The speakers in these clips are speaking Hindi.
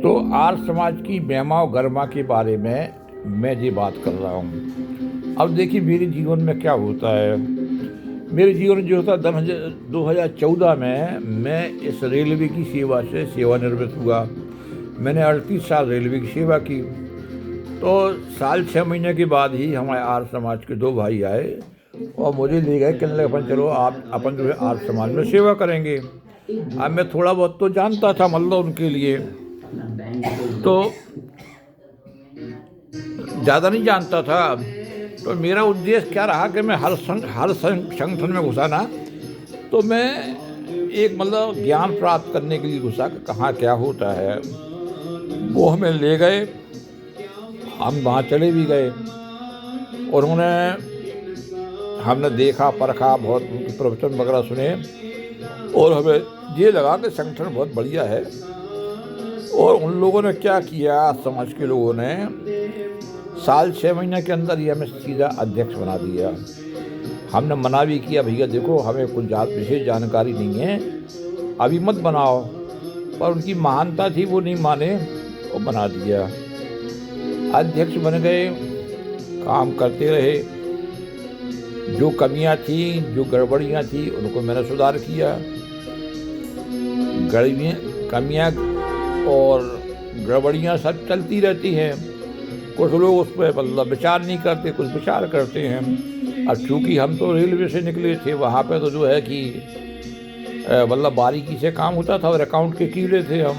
तो आर्य समाज की महिमा और गरिमा के बारे में मैं ये बात कर रहा हूँ। अब देखिए मेरे जीवन में क्या होता है। मेरे जीवन में जो होता है 2014 में मैं इस रेलवे की सेवा से सेवानिवृत्त हुआ। मैंने 38 साल रेलवे की सेवा की। तो साल 6 महीने के बाद ही हमारे आर्य समाज के 2 भाई आए और मुझे ले गए, कहने लगे अपन चलो आप अपन जो है आर्य समाज में सेवा करेंगे। अब मैं थोड़ा बहुत तो जानता था मतलब उनके लिए, तो ज़्यादा नहीं जानता था। तो मेरा उद्देश्य क्या रहा कि मैं हर संगठन में घुसा ना, तो मैं एक मतलब ज्ञान प्राप्त करने के लिए घुसा कि कहाँ क्या होता है। वो हमें ले गए, हम वहाँ चले भी गए और हमने देखा परखा, बहुत उनके प्रवचन वगैरह सुने और हमें ये लगा कि संगठन बहुत बढ़िया है। और उन लोगों ने क्या किया, समाज के लोगों ने साल 6 महीने के अंदर ही हमें सीधा अध्यक्ष बना दिया। हमने मना भी किया, भैया देखो हमें कुछ विशेष जानकारी नहीं है, अभी मत बनाओ, पर उनकी महानता थी, वो नहीं माने और बना दिया। अध्यक्ष बन गए, काम करते रहे। जो कमियां थी, जो गड़बड़ियां थी, उनको मैंने सुधार किया। कमियां और गड़बड़ियां सब चलती रहती हैं। कुछ लोग उस पर मतलब विचार नहीं करते, कुछ विचार करते हैं। अब चूँकि हम तो रेलवे से निकले थे, वहाँ पे तो जो है कि मतलब बारीकी से काम होता था और अकाउंट के कीड़े थे हम,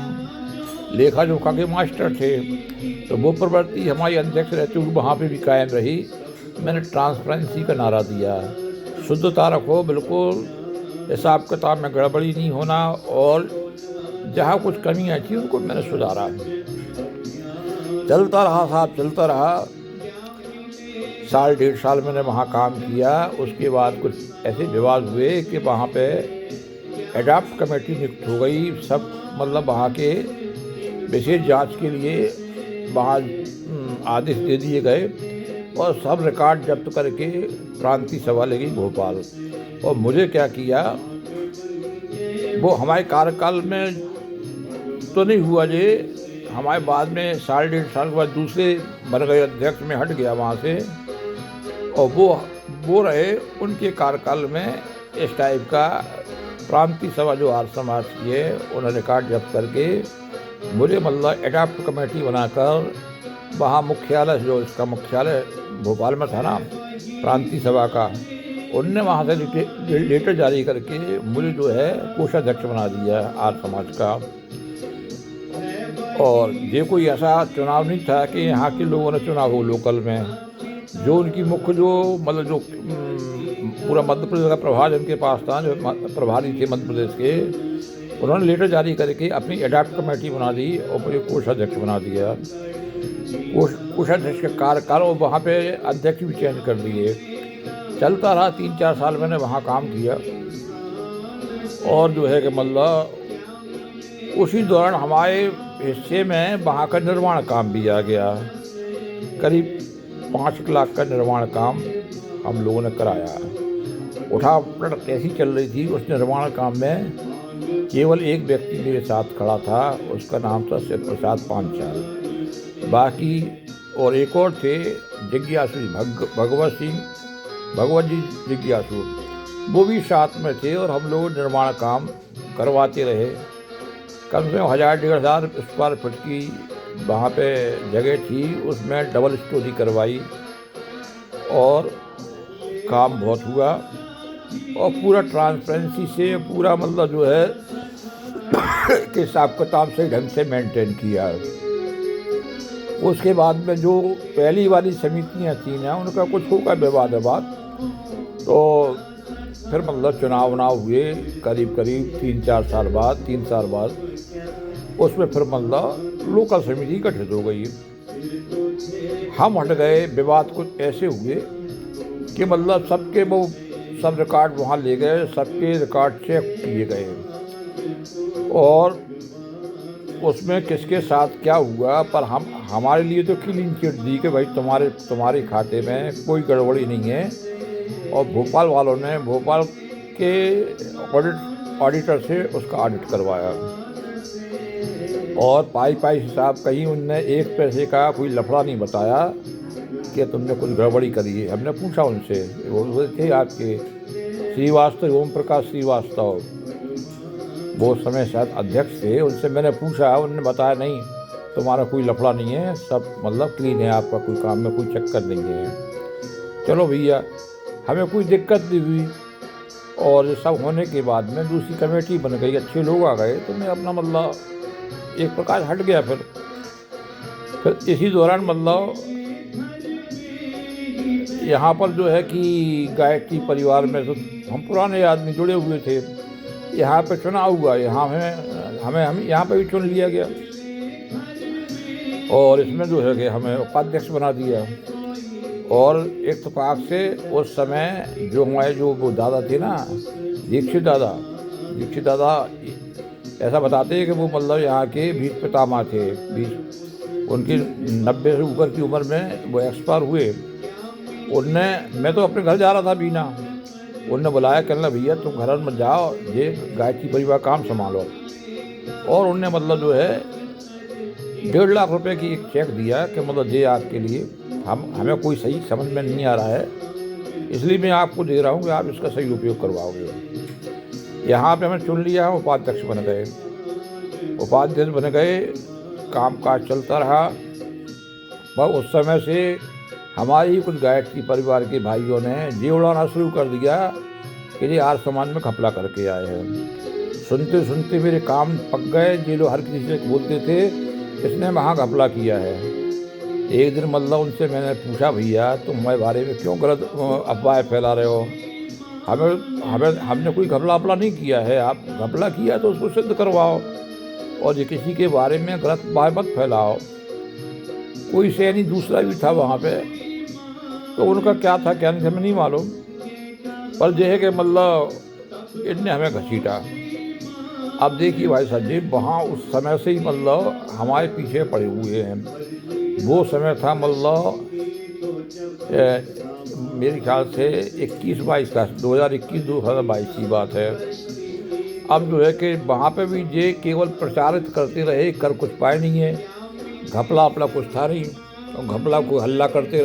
लेखा जोखा के मास्टर थे। तो वो प्रवृत्ति हमारी अध्यक्ष रहते हुए वहाँ पे भी कायम रही। मैंने ट्रांसपेरेंसी का नारा दिया, शुद्धता रखो, बिल्कुल हिसाब किताब में गड़बड़ी नहीं होना, और जहाँ कुछ कमियाँ थी उनको मैंने सुधारा। चलता रहा साहब, चलता रहा। साल 1.5 साल मैंने वहाँ काम किया। उसके बाद कुछ ऐसे विवाद हुए कि वहाँ पे एडाप्ट कमेटी नियुक्त हो गई। सब मतलब वहाँ के विशेष जांच के लिए वहाँ आदेश दे दिए गए और सब रिकॉर्ड जब्त करके क्रांति सभा ले गई भोपाल। और मुझे क्या किया, वो हमारे कार्यकाल में तो नहीं हुआ, ये हमारे बाद में साल 1.5 साल के बाद दूसरे बन गए अध्यक्ष में हट गया वहाँ से, और वो रहे। उनके कार्यकाल में इस टाइप का क्रांति सभा जो आर्य समाज की है, उन्होंने रिकॉर्ड जब्त करके मुझे मतलब एडाप्ट कमेटी बनाकर वहाँ मुख्यालय, जो इसका मुख्यालय भोपाल में था ना क्रांति सभा का, उनने वहाँ से लेटर जारी करके मुझे जो है कोषाध्यक्ष बना दिया आर्य समाज का। और ये कोई ऐसा चुनाव नहीं था कि यहाँ के लोगों ने चुना हो लोकल में। जो उनकी मुख्य जो मतलब जो पूरा मध्य प्रदेश का प्रभार जिनके पास था, जो प्रभारी थे मध्य प्रदेश के, उन्होंने लेटर जारी करके अपनी एडाप्ट कमेटी बना दी और मुझे कोषाध्यक्ष बना दिया। कोषाध्यक्ष का कार्यकाल, और वहाँ पे अध्यक्ष भी चेंज कर दिए। चलता रहा, 3-4 साल मैंने वहाँ काम किया। और जो है कि मतलब उसी दौरान हमारे हिस्से में वहाँ का निर्माण काम भी आ गया। करीब 5 लाख का निर्माण काम हम लोगों ने कराया। उठापटक ऐसी चल रही थी उस निर्माण काम में, केवल एक व्यक्ति मेरे साथ खड़ा था, उसका नाम था शिव प्रसाद पांचाल। बाकी और एक और थे जिज्ञासु, भगवत जी जिज्ञासु, वो भी साथ में थे और हम लोग निर्माण काम करवाते रहे। कम से कम 1000-1500 स्क्वायर फीट की वहाँ पे जगह थी, उसमें डबल स्टोरी करवाई और काम बहुत हुआ। और पूरा ट्रांसपेरेंसी से, पूरा मतलब जो है कि हिसाब किताब से ढंग से मेंटेन किया। उसके बाद में जो पहली वाली समितियाँ थी ना, उनका कुछ होगा विवाद, तो फिर मतलब चुनाव हुए करीब 3 साल बाद उसमें फिर मतलब लोकल समिति गठित हो गई। हम हट गए। विवाद कुछ ऐसे हुए कि मतलब सब रिकॉर्ड वहाँ ले गए, सबके रिकॉर्ड चेक किए गए और उसमें किसके साथ क्या हुआ, पर हमारे लिए तो क्लीन चिट दी कि भाई तुम्हारे खाते में कोई गड़बड़ी नहीं है। और भोपाल वालों ने भोपाल के ऑडिटर से उसका ऑडिट करवाया। और पाई पाई हिसाब कहीं उनने एक पैसे का कोई लफड़ा नहीं बताया कि तुमने कुछ गड़बड़ी करी है। हमने पूछा उनसे, वो बोले थे आपके श्रीवास्तव, ओम प्रकाश श्रीवास्तव, वो उस समय शायद अध्यक्ष थे। उनसे मैंने पूछा, उन्होंने बताया नहीं तुम्हारा कोई लफड़ा नहीं है, सब मतलब क्लीन है, आपका कोई काम में कोई चक्कर नहीं है। चलो भैया, हमें कोई दिक्कत नहीं हुई। और ये सब होने के बाद में दूसरी कमेटी बन गई, अच्छे लोग आ गए, तो मैं अपना मतलब एक प्रकार हट गया। फिर इसी दौरान मतलब यहाँ पर जो है कि गायत्री परिवार में तो हम पुराने आदमी जुड़े हुए थे। यहाँ पे चुनाव हुआ, यहाँ हमें यहाँ पे भी चुन लिया गया और इसमें जो है कि हमें उपाध्यक्ष बना दिया। और इत्तेफाक से उस समय जो हमारे जो वो दादा थे ना, दीक्षित दादा ऐसा बताते हैं कि वो मतलब यहाँ के बीच पितामह थे। उनकी 90 से ऊपर की उम्र में वो एक्सपायर हुए। मैं तो अपने घर जा रहा था बीना, उनने बुलाया, कहना भैया तुम घर मत जाओ, ये गायत्री परिवार काम संभालो। और उनने मतलब जो है 1.5 लाख रुपए की एक चेक दिया कि मतलब ये आपके लिए, हमें कोई सही समझ में नहीं आ रहा है, इसलिए मैं आपको दे रहा हूँ कि आप इसका सही उपयोग करवाओगे। यहाँ पे हमें चुन लिया, उपाध्यक्ष बन गए, काम काज चलता रहा। पर उस समय से हमारी कुछ गायत्री परिवार के भाइयों ने ये उड़ाना शुरू कर दिया कि ये आर समाज में घपला करके आए हैं। सुनते सुनते मेरे कान पक गए। ये लोग हर किसी से बोलते थे इसने वहाँ घपला किया है। एक दिन मतलब उनसे मैंने पूछा, भैया तुम हमारे बारे में क्यों गलत अफवाहें फैला रहे हो? हमने कोई घपला नहीं किया है। आप घपला किया तो उसको सिद्ध करवाओ और ये किसी के बारे में गलत बात मत फैलाओ। कोई सैनी दूसरा भी था वहाँ पे, तो उनका क्या था क्या नहीं हमें नहीं मालूम, पर यह है कि मतलब इनने हमें घसीटा। अब देखिए भाई साहब जी, वहाँ उस समय से ही मतलब हमारे पीछे पड़े हुए हैं। वो समय था मतलब मेरे ख्याल से 21-22 का, 2021-2022 की बात है। अब जो है कि वहाँ पे भी ये केवल प्रचारित करते रहे, कर कुछ पाए नहीं है। घपला अपना कुछ था नहीं, तो घपला को हल्ला करते रहे।